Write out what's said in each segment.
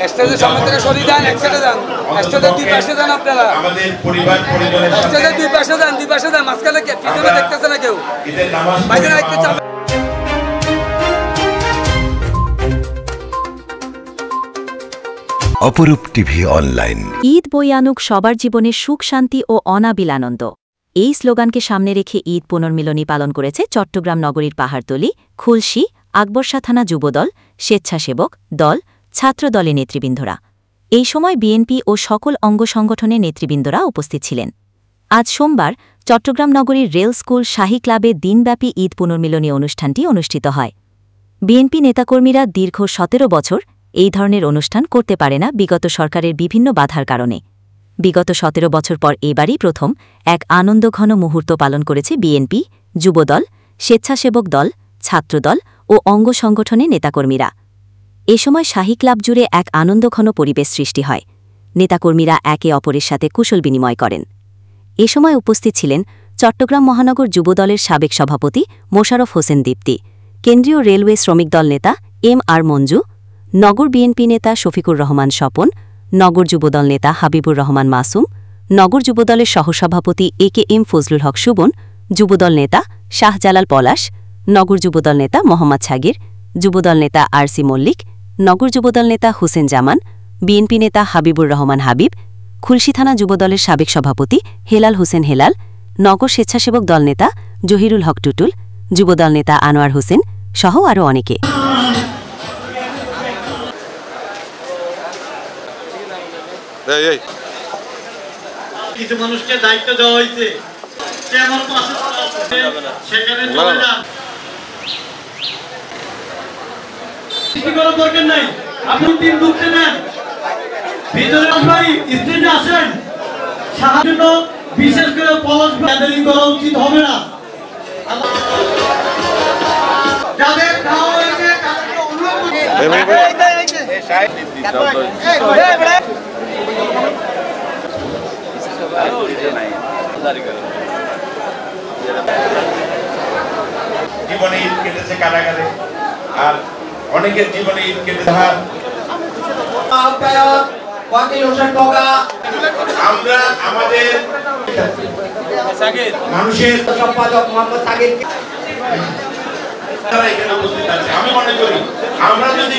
স্টেজের সামনে থেকে সরিয়ে দেন, এক সাইডে যান, স্টেজের দুই পাশে যান আপনারা, আমাদের পরিবার পরিজনের সাথে স্টেজের দুই পাশে যান, দুই পাশে যান, মাঝখানে পিছনে দেখতেছে না কেউ, ঈদের নামাজ বাইরে একটু চাপ। অপরূপ টিভি অনলাইন। ঈদ বই আনুক সবার জীবনে সুখ শান্তি ও অনাবিল আনন্দ, এই স্লোগানকে সামনে রেখে ঈদ পুনর্মিলনী পালন করেছে চট্টগ্রাম নগরীর পাহাড়তলী, খুলশী, আকবরশা থানা যুবদল, স্বেচ্ছাসেবক দল, ছাত্র দলের নেতৃবৃন্দরা। এই সময় বিএনপি ও সকল অঙ্গ সংগঠনের নেতৃবৃন্দরা উপস্থিত ছিলেন। আজ সোমবার চট্টগ্রাম নগরীর রেল স্কুল শাহী ক্লাবে দিনব্যাপী ঈদ পুনর্মিলনী অনুষ্ঠানটি অনুষ্ঠিত হয়। বিএনপি নেতাকর্মীরা দীর্ঘ ১৭ বছর এই ধরনের অনুষ্ঠান করতে পারে না বিগত সরকারের বিভিন্ন বাধার কারণে। বিগত ১৭ বছর পর এবারই প্রথম এক আনন্দঘন মুহূর্ত পালন করেছে বিএনপি, যুবদল, স্বেচ্ছাসেবক দল, ছাত্রদল ও অঙ্গ সংগঠনের নেতাকর্মীরা। এ সময় শাহী ক্লাব জুড়ে এক আনন্দঘন পরিবেশ সৃষ্টি হয়। নেতাকর্মীরা একে অপরের সাথে কুশল বিনিময় করেন। এ সময় উপস্থিত ছিলেন চট্টগ্রাম মহানগর যুবদলের সাবেক সভাপতি মোশাররফ হোসেন দীপ্তি, কেন্দ্রীয় রেলওয়ে শ্রমিক দল নেতা এম.আর. মঞ্জু, নগর বিএনপি নেতা শফিকুর রহমান স্বপন, নগর যুবদল নেতা হাবিবুর রহমান মাসুম, নগর যুবদলের সহসভাপতি এ.কে.এম. ফজলুল হক সুবন, যুবদল নেতা শাহজালাল পলাশ, নগর যুবদল নেতা মোহাম্মদ ছাগির, যুবদল নেতা আর.সি. মল্লিক, নগর যুবদল নেতা হুসেন জামান, বিএনপি নেতা হাবিবুর রহমান হাবিব, খুলশী থানা যুবদলের সাবেক সভাপতি হেলাল হোসেন হেলাল, নগর স্বেচ্ছাসেবক দল নেতা জহিরুল হক টুটুল, যুবদল নেতা আনোয়ার হোসেন সহ আরও অনেকে। কিছু মানুষকে দায়িত্ব দেওয়া হয়েছে, সেখানে চলে যান, দরকার নাই, আপনি দিন ঢুকতে নেন, ভিতরে ভাই স্টেজে আসেন, সাহায্য বিশেষ করে পলাশ গ্যাদারিং করা উচিত হবে না। যাদের খাওয়া হয়েছে তাদেরকে অনুরোধ করছি, জীবনে ঈদ কেটেছে কারাগারে, আর অনেকের জীবনে ঈদ কেটেছে। আমরা আমাদের মানুষের সম্পাদক মোহাম্মদ সাগির এখানে উপস্থিত আছে। আমি মনে করি আমরা যদি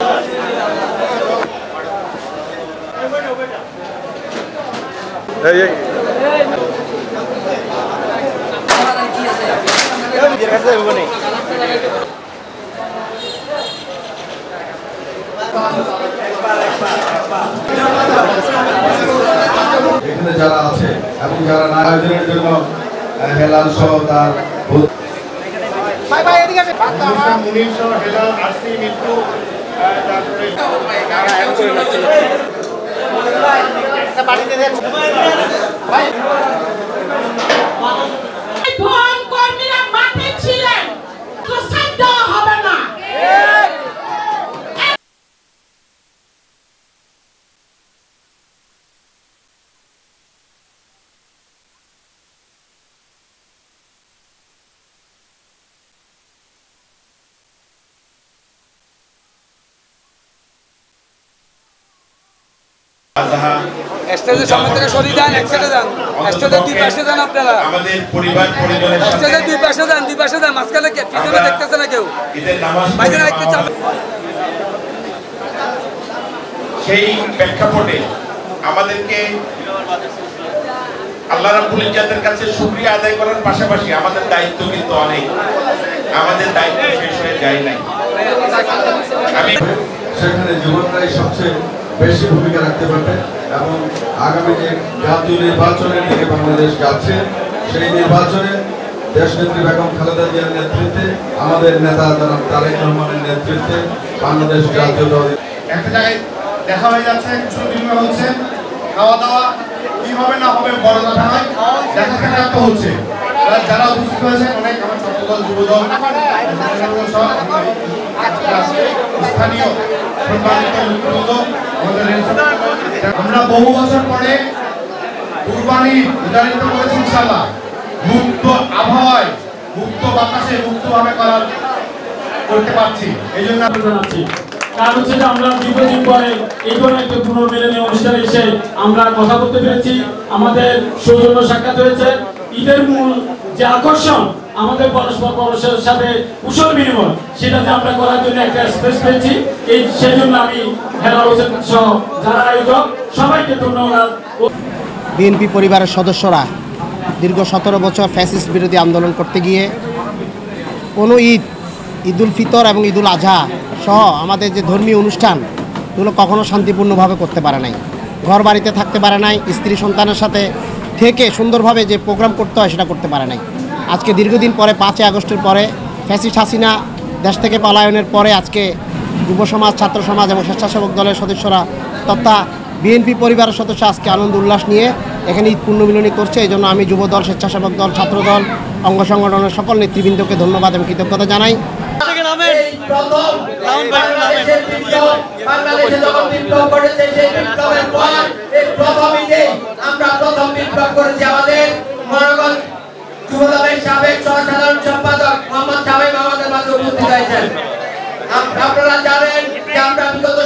এখানে যারা আছে এবং যারা আয়োজনের জন্য হেলাল সহ তার স্টেজের সামনে থেকে সরিয়ে দেন, এক সাইডে যান, স্টেজের দুই পাশে যান আপনারা, আমাদের পরিবার পরিজনের সাথে স্টেজের দুই পাশে যান, দুই পাশে যান, মাঝখানে পিছনে দেখতেছে না কেউ, ঈদের নামাজ বাইরে একটু চাপ। সেই প্রেক্ষাপটে আমাদেরকে আল্লাহ রাব্বুল ইজ্জাতের কাছে শুকরিয়া আদায় করার পাশাপাশি আমাদের দায়িত্ব কিন্তু অনেক, আমাদের দায়িত্ব শেষ হয়ে যায় নাই। আমি সেখানে যুবকরাই সবচেয়ে বেশি ভূমিকা রাখতে পারবে এবং আগামী যে জাতীয় নির্বাচনের দিকে বাংলাদেশ যাচ্ছে, সেই নির্বাচনে দেশনেত্রী বেগম খালেদা জিয়ার নেতৃত্বে, আমাদের নেতা জনাব তারেক রহমানের নেতৃত্বে বাংলাদেশ জাতীয় দল একটা জায়গায় দেখা হয়ে যাচ্ছে, কুশল বিনিময় হচ্ছে, খাওয়া দাওয়া কি হবে না হবে বড় কথা নয়, দেখা সাক্ষাৎ হচ্ছে। যারা উপস্থিত হয়েছেন অনেক, আমার চট্টগ্রাম যুবদল স্থানীয় আমরা বহু বছর পরে কুরবানি নির্ধারিত করেছি ইনশাআল্লাহ, মুক্ত আবহাওয়ায়, মুক্ত বাতাসে, মুক্তভাবে করতে পারছি। এই জন্য জানাচ্ছি কারণ হচ্ছে যে আমরা দীর্ঘদিন পরে এই ধরনের একটা পুনর্মিলনী অনুষ্ঠানে এসে আমরা কথা বলতে পেরেছি, আমাদের সৌজন্য সাক্ষাৎ হয়েছে। ঈদের মূল যে আকর্ষণ আমাদের পরস্পর পরস্পরের সাথে কুশল বিনিময়, সেটাতে আমরা করার জন্য একটা স্পেস পেয়েছি। সেই জন্য আমি হেলাল হোসেন সহ যারা আয়োজক সবাইকে ধন্যবাদ। বিএনপি পরিবারের সদস্যরা দীর্ঘ 17 বছর ফ্যাসিস্ট বিরোধী আন্দোলন করতে গিয়ে কোনো ঈদুল ফিতর এবং ঈদুল আজহা সহ আমাদের যে ধর্মীয় অনুষ্ঠান এগুলো কখনো শান্তিপূর্ণভাবে করতে পারে নাই, ঘর বাড়িতে থাকতে পারে নাই, স্ত্রী সন্তানের সাথে থেকে সুন্দরভাবে যে প্রোগ্রাম করতে হয় সেটা করতে পারে নাই। আজকে দীর্ঘদিন পরে 5 আগস্টের পরে ফ্যাসিস্ট হাসিনা দেশ থেকে পলায়নের পরে আজকে যুব সমাজ, ছাত্র সমাজ এবং স্বেচ্ছাসেবক দলের সদস্যরা তথা বিএনপি পরিবারের সদস্য আজকে আনন্দ উল্লাস নিয়ে এখানে ঈদ পুণ্যমিলনী করছে। এই জন্য আমি যুব দল, স্বেচ্ছাসেবক দল, ছাত্র দল, অঙ্গ সংগঠনের সকল নেতৃবৃন্দকে ধন্যবাদ এবং কৃতজ্ঞতা জানাই। আপনারা জানেন যে আমরা বিগত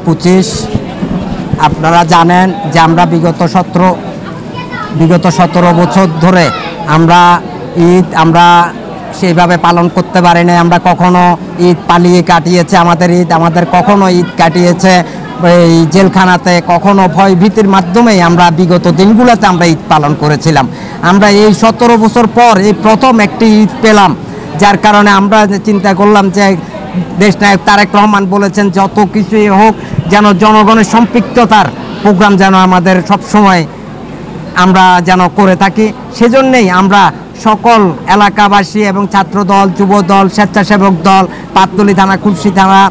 25 আপনারা জানেন যে আমরা বিগত 17 বছর ধরে আমরা ঈদ সেইভাবে পালন করতে পারি না। আমরা কখনো ঈদ পালিয়ে কাটিয়েছে, আমাদের কখনো ঈদ কাটিয়েছে এই জেলখানাতে, কখনো ভয় ভীতির মাধ্যমেই আমরা বিগত দিনগুলোতে আমরা ঈদ পালন করেছিলাম। আমরা এই 17 বছর পর এই প্রথম একটি ঈদ পেলাম, যার কারণে আমরা চিন্তা করলাম যে দেশনায়ক তারেক রহমান বলেছেন যত কিছুই হোক যেন জনগণের সম্পৃক্ততার প্রোগ্রাম যেন আমাদের সবসময় আমরা যেন করে থাকি। সেজন্যই আমরা সকল এলাকাবাসী এবং ছাত্রদল, যুবদল, স্বেচ্ছাসেবক দল, পাততলী থানা, খুলশী থানা,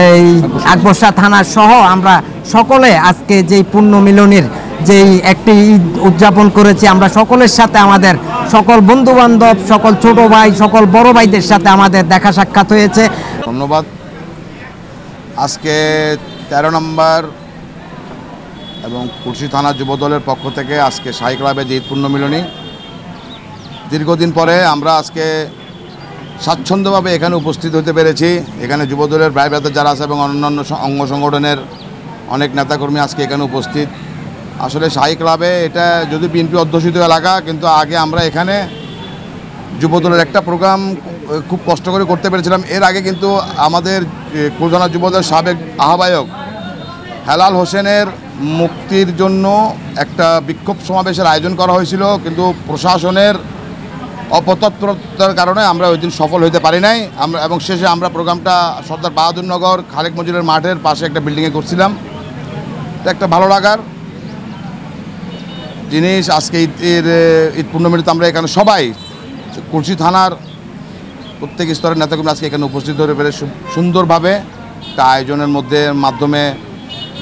এই আকবরশাহ থানা সহ আমরা সকলে আজকে যেই পুণ্যমিলনীর যেই একটি ঈদ উদযাপন করেছি, আমরা সকলের সাথে আমাদের সকল বন্ধুবান্ধব, সকল ছোট ভাই, সকল বড় ভাইদের সাথে আমাদের দেখা সাক্ষাৎ হয়েছে। ধন্যবাদ। আজকে 13 নম্বর এবং খুলশী থানা যুবদলের পক্ষ থেকে আজকে শাহী ক্লাবে যে ঈদ পুণ্যমিলনী, দীর্ঘদিন পরে আমরা আজকে স্বাচ্ছন্দ্যভাবে এখানে উপস্থিত হতে পেরেছি। এখানে যুবদলের ভাই ব্রাদার যারা আছে এবং অন্যান্য অঙ্গ সংগঠনের অনেক নেতাকর্মী আজকে এখানে উপস্থিত। আসলে শাহী ক্লাবে এটা যদি বিএনপি অধ্যুষিত এলাকা, কিন্তু আগে আমরা এখানে যুবদলের একটা প্রোগ্রাম খুব কষ্ট করে করতে পেরেছিলাম। এর আগে কিন্তু আমাদের খুলনা যুবদলের সাবেক আহ্বায়ক হেলাল হোসেনের মুক্তির জন্য একটা বিক্ষোভ সমাবেশের আয়োজন করা হয়েছিল, কিন্তু প্রশাসনের অপতৎপরতার কারণে আমরা ওই দিন সফল হতে পারি নাই। এবং শেষে আমরা প্রোগ্রামটা সর্দার বাহাদুরনগর খালেক মজুরের মাঠের পাশে একটা বিল্ডিংয়ে করছিলাম। এটা একটা ভালো লাগার জিনিস। আজকে ঈদ পুণ্যমিলনীতে আমরা এখানে সবাই খুলশী থানার প্রত্যেক স্তরের নেতাকর্মী আজকে এখানে উপস্থিত হতে পেরে সুন্দরভাবে একটা আয়োজনের মাধ্যমে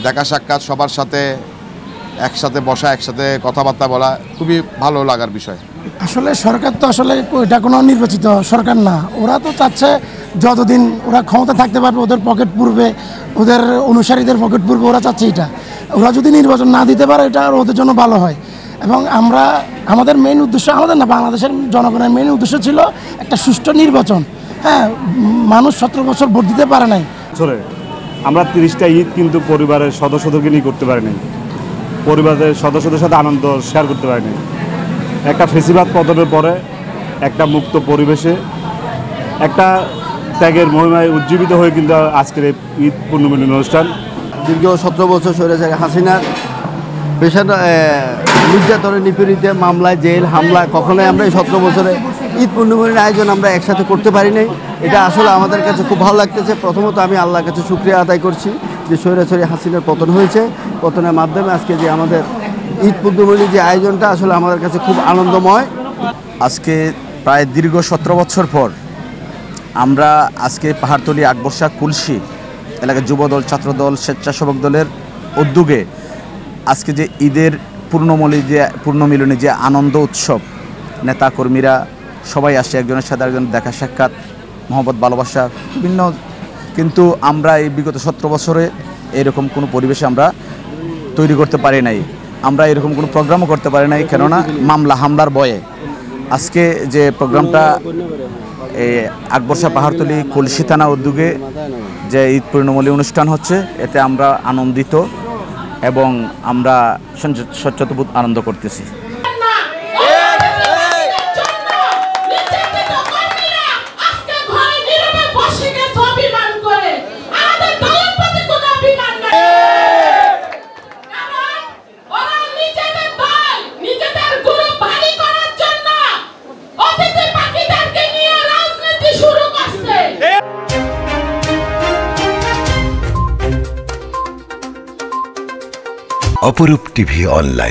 দেখা সাক্ষাৎ, সবার সাথে একসাথে বসা, একসাথে কথাবার্তা বলা খুবই ভালো লাগার বিষয়। আসলে সরকার তো আসলে এটা কোনো নির্বাচিত সরকার না, ওরা তো চাচ্ছে যতদিন ওরা ক্ষমতা থাকতে পারবে ওদের পকেট পুরবে, ওদের অনুসারীদের পকেট পুরবে, ওরা চাচ্ছে এটা। ওরা যদি নির্বাচন না দিতে পারে এটা ওদের জন্য ভালো হয়। এবং আমাদের মেইন উদ্দেশ্য, আমাদের না বাংলাদেশের জনগণের মেইন উদ্দেশ্য ছিল একটা সুষ্ঠু নির্বাচন। হ্যাঁ, মানুষ 17 বছর ভোট দিতে পারে নাই। আমরা 30টা ঈদ কিন্তু পরিবারের সদস্যদেরকে নিয়ে করতে পারিনি, পরিবারের সদস্যদের সাথে আনন্দ শেয়ার করতে পারিনি। একটা ফেসিবাদ পতনের পরে একটা মুক্ত পরিবেশে একটা ত্যাগের মহিমায় উজ্জীবিত হয়ে কিন্তু আজকের এই ঈদ পুণ্যমিলনী অনুষ্ঠান। দীর্ঘ 17 বছর স্বৈরাচারী হাসিনার নির্যাতনে নিপীড়িত মামলায়, জেল, হামলা, কখনোই আমরা এই 17 বছরে ঈদ পুণ্যমিলনীর আয়োজন আমরা একসাথে করতে পারি নাই। এটা আসলে আমাদের কাছে খুব ভালো লাগতেছে। প্রথমত আমি আল্লাহর কাছে শুকরিয়া আদায় করছি যে স্বৈরাচারী হাসিনার পতন হয়েছে, পতনের মাধ্যমে আজকে যে আমাদের ঈদ পুণ্যমিলনী যে আয়োজনটা আসলে আমাদের কাছে খুব আনন্দময়। আজকে প্রায় দীর্ঘ 17 বছর পর আমরা আজকে পাহাড়তলী, আকবরশাহ, খুলশী এলাকার যুবদল, ছাত্রদল, স্বেচ্ছাসেবক দলের উদ্যোগে আজকে যে ঈদের পূর্ণমিলনী যে আনন্দ উৎসব, নেতাকর্মীরা সবাই আসে, একজনের সাথে একজন দেখা সাক্ষাৎ, মহব্বত, ভালোবাসা বিভিন্ন। কিন্তু আমরা এই বিগত 17 বছরে এরকম কোনো পরিবেশে আমরা তৈরি করতে পারি নাই, আমরা এরকম কোনো প্রোগ্রামও করতে পারি নাই, কেননা মামলা হামলার ভয়ে। আজকে যে প্রোগ্রামটা এই আকবরশাহ পাহাড়তলী কুলসি থানা উদ্যোগে যে ঈদ পূর্ণমূলী অনুষ্ঠান হচ্ছে, এতে আমরা আনন্দিত এবং আমরা স্বচ্ছতাবোধ আনন্দ করতেছি। অপরূপ টিভি অনলাইন।